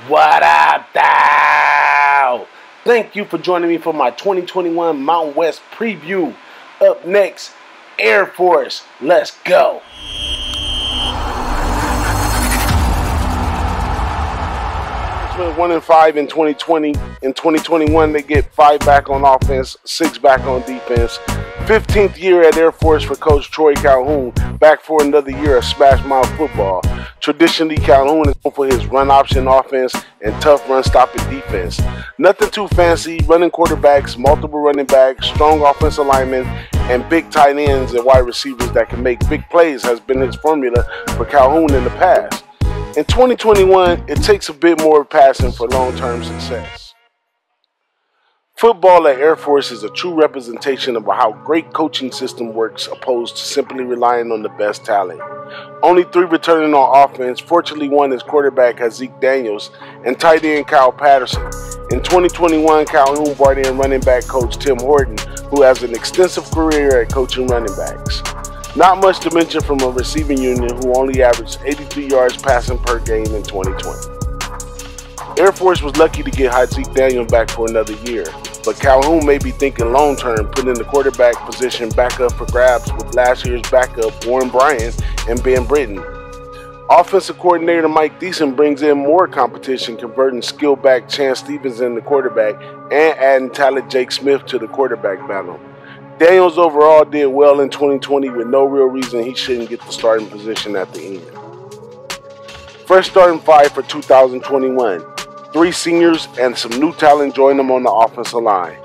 What up, thou? Thank you for joining me for my 2021 Mountain West preview. Up next, Air Force. Let's go. Went 1-5 in 2020. In 2021, they get 5 back on offense, 6 back on defense. 15th year at Air Force for Coach Troy Calhoun, back for another year of smash mouth football. Traditionally, Calhoun is known for his run option offense and tough run stopping defense. Nothing too fancy, running quarterbacks, multiple running backs, strong offensive linemen, and big tight ends and wide receivers that can make big plays has been his formula for Calhoun in the past. In 2021, it takes a bit more passing for long-term success. Football at Air Force is a true representation of how great coaching system works opposed to simply relying on the best talent. Only 3 returning on offense. Fortunately, one is quarterback Zeke Daniels and tight end Kyle Patterson. In 2021, Calhoun brought in running back coach Tim Horton, who has an extensive career at coaching running backs. Not much to mention from a receiving unit who only averaged 83 yards passing per game in 2020. Air Force was lucky to get Zeke Daniels back for another year, but Calhoun may be thinking long-term, putting the quarterback position back up for grabs with last year's backup Warren Bryant and Ben Britton. Offensive coordinator Mike Deason brings in more competition, converting skill back Chance Stevens in the quarterback and adding talent Jake Smith to the quarterback battle. Daniels overall did well in 2020 with no real reason he shouldn't get the starting position at the end. First starting 5 for 2021. 3 seniors and some new talent join them on the offensive line.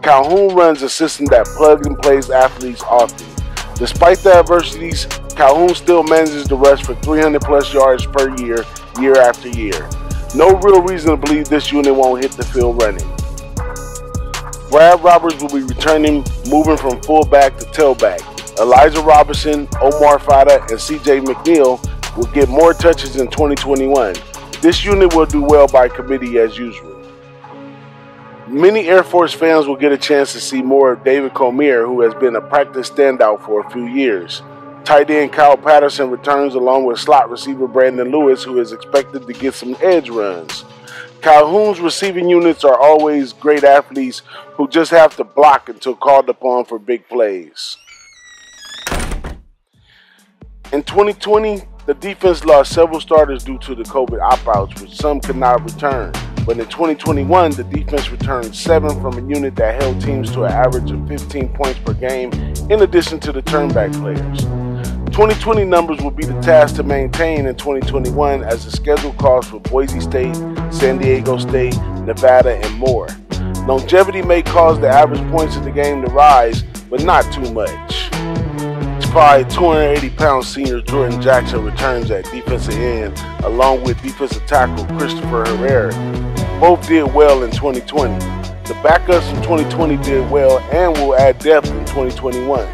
Calhoun runs a system that plugs and plays athletes often. Despite the adversities, Calhoun still manages to rush for 300 plus yards per year, year after year. No real reason to believe this unit won't hit the field running. Brad Roberts will be returning, moving from fullback to tailback. Elijah Robinson, Omar Fada, and CJ McNeil will get more touches in 2021. This unit will do well by committee as usual. Many Air Force fans will get a chance to see more of David Comier, who has been a practice standout for a few years. Tight end Kyle Patterson returns along with slot receiver Brandon Lewis, who is expected to get some edge runs. Calhoun's receiving units are always great athletes who just have to block until called upon for big plays. In 2020, the defense lost several starters due to the COVID opt-outs, which some could not return. But in 2021, the defense returned 7 from a unit that held teams to an average of 15 points per game, in addition to the turnback players. 2020 numbers will be the task to maintain in 2021 as the schedule calls for Boise State, San Diego State, Nevada, and more. Longevity may cause the average points of the game to rise, but not too much. Probably 280-pound senior Jordan Jackson returns at defensive end, along with defensive tackle Christopher Herrera. Both did well in 2020. The backups from 2020 did well and will add depth in 2021.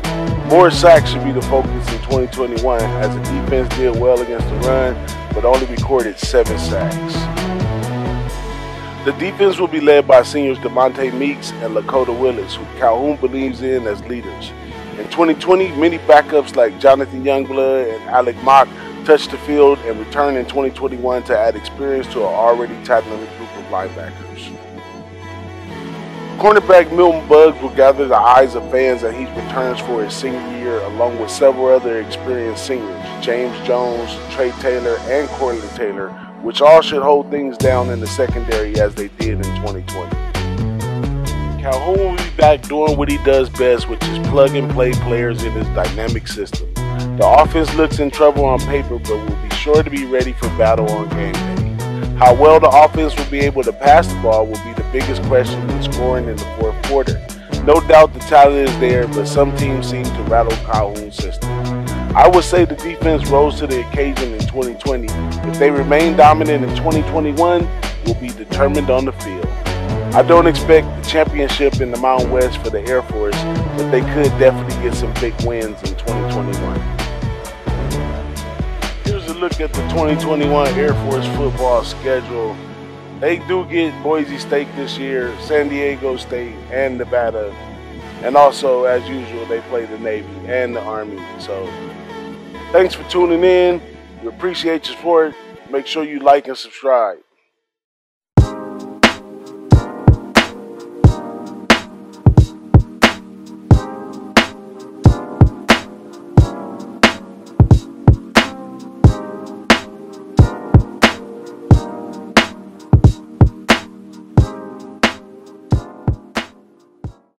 More sacks should be the focus in 2021, as the defense did well against the run, but only recorded 7 sacks. The defense will be led by seniors Devontae Meeks and Lakota Willis, who Calhoun believes in as leaders. In 2020, many backups like Jonathan Youngblood and Alec Mock touched the field and returned in 2021 to add experience to an already talented group of linebackers. Cornerback Milton Buggs will gather the eyes of fans as he returns for his senior year, along with several other experienced seniors, James Jones, Trey Taylor, and Corley Taylor, which all should hold things down in the secondary as they did in 2020. Calhoun will be back doing what he does best, which is plug and play players in his dynamic system. The offense looks in trouble on paper, but will be sure to be ready for battle on game day. How well the offense will be able to pass the ball will be the biggest question in scoring in the fourth quarter. No doubt the talent is there, but some teams seem to rattle Calhoun's system. I would say the defense rose to the occasion in 2020. If they remain dominant in 2021, will be determined on the field. I don't expect the championship in the Mountain West for the Air Force, but they could definitely get some big wins in 2021. Here's a look at the 2021 Air Force football schedule. They do get Boise State this year, San Diego State, and Nevada. And also, as usual, they play the Navy and the Army. So, thanks for tuning in. We appreciate your support. Make sure you like and subscribe.